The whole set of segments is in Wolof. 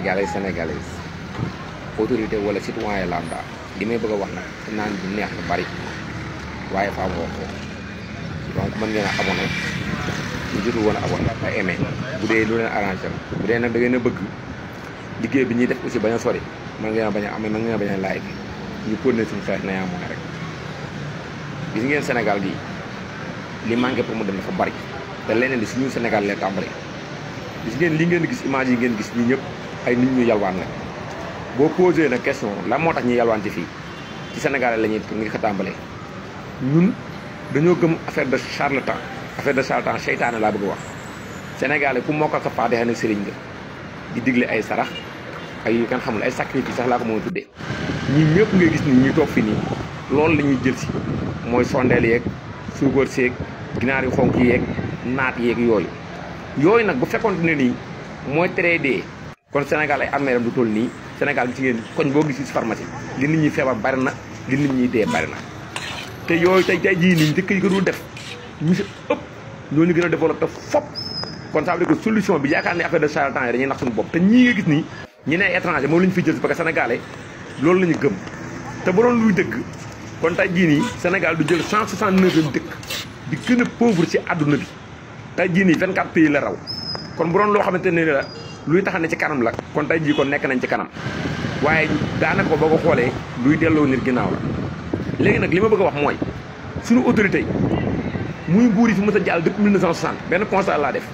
sénégalais sénégalaise autorité wala citoyen lambda li may bëgg a wax nag naan du neex lu bari waaye faa wax ko donc mën ngeen a abonné ñu jotul woon a abonné a aimé bu dee lu leen arrangé la bu dee nag da ngeen a bëgg liggéey bi ñuy def aussi bañ a sori mën ngeen a bañ a amee mën ngeen a bañ a like ñu continuer suñu xeex na yaa mooy rek gis ngeen Sénégal gii li manqué pour mu dem dafa bari te leneen di suñu Sénégal leen tàmbali gis ngeen li ngeen gis image yi ngeen gis ñi ñëpp ay nit ñu yalwaan la boo posé nag question lan moo tax ñu yalwaan ci fii ci Sénégal la ñuy ngi ko tàmbalee ñun dañoo gëm affaire de charlatan seytaane laa bëgg a wax Sénégalais ku mokkal sa faatiha nag sëriñ nga di digle ay sarax ay yu kan xamul ay sacrifice sax laa ko mën a tuddee ñi ñëpp ngay gis ni ñuy toog fi nii loolu la ñuy jël si mooy sondeel yeeg suukar seeg ginaar yu xonk yeeg naat yeeg yooyu nag bu fekkoon ne nii mooy tere dee kon Sénégal ay armeeram du toll nii Sénégal gis ngeen koñ boo gis ci pharmacie li nit ñi feebar bari na li nit ñi dee bari na te yooyu tey jii nii njëkk yi ko dul def ñu si ëpp ñooñu gën a développé fop kon ça veut dire que solution bi yaakaar ne affaire de charlatan yi dañuy nax suñu bopp te ñii nga gis nii ñi ne étranger moom la ñu fi jël si parce que sénégalais loolu la ñu gëm te bu doon luy dëgg kon tey jii nii Sénégal du jël 169e dëkk di gën a pauvre ci àdduna bi tey jii nii 24 pays la raw kon bu doon loo xamante ne la luy tax ne ci kanam la kon tey jii kon nekk nañ ci kanam waaye daanaka ko boo ko xoolee luy delloo nit ginnaaw la léegi nag li ma bëgg a wax mooy suñu autorité yi muy nguur yi fi mës a jàll depuis 1960 benn constat laa def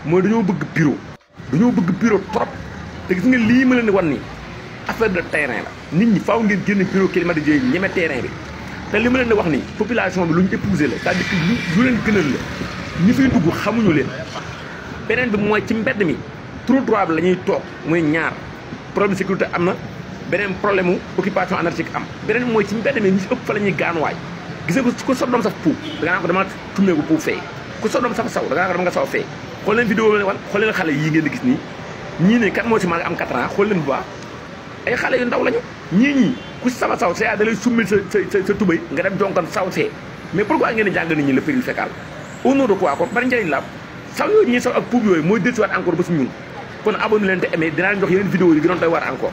mooy dañoo bëgg bureau trop te gis nga lii ma leen di wan nii affaire de terrain la nit ñi faaw ngeen génn bureau climatisé yi ñeme terrain bi te li ma leen di wax nii population bi lu ñu épousé la c'est-à-dire que lu leen gënal la ñi fiy dugg xamuñu leen beneen bi mooy ci mbedd mi trottoir bi la ñuy toog muy ñaar problème de sécurité am na beneen problème mu occupation anarchique am beneen mooy ci mbedd mi ñu si ëpp fa la ñuy gaanuwaay gis nga ko ku sa doom saf puub da nga naan ko dama tummee ko puub fee ku sa doom saf saw da nga naan ko dama nga saw fee xool leen vidéo leen wan xool leen xale yii ngeen di gis nii ñii ne kat moo si maa ngi am 4 ans xool leen bu baax ay xale yu ndaw lañu ñii ku si sama saw see da lay summil sa tubay nga dem jonkan saw see mais pourquoi ngeen di jàng nit ñi le péril fécal au nom de quoi kon bari njëriñ la saw yooyu ñuy saw ak puub yooyu mooy dellusiwaat encore ba si ñun kon abonné leen te aimé dinaa leen jox yeneen vidéo yi gënoon doy war encore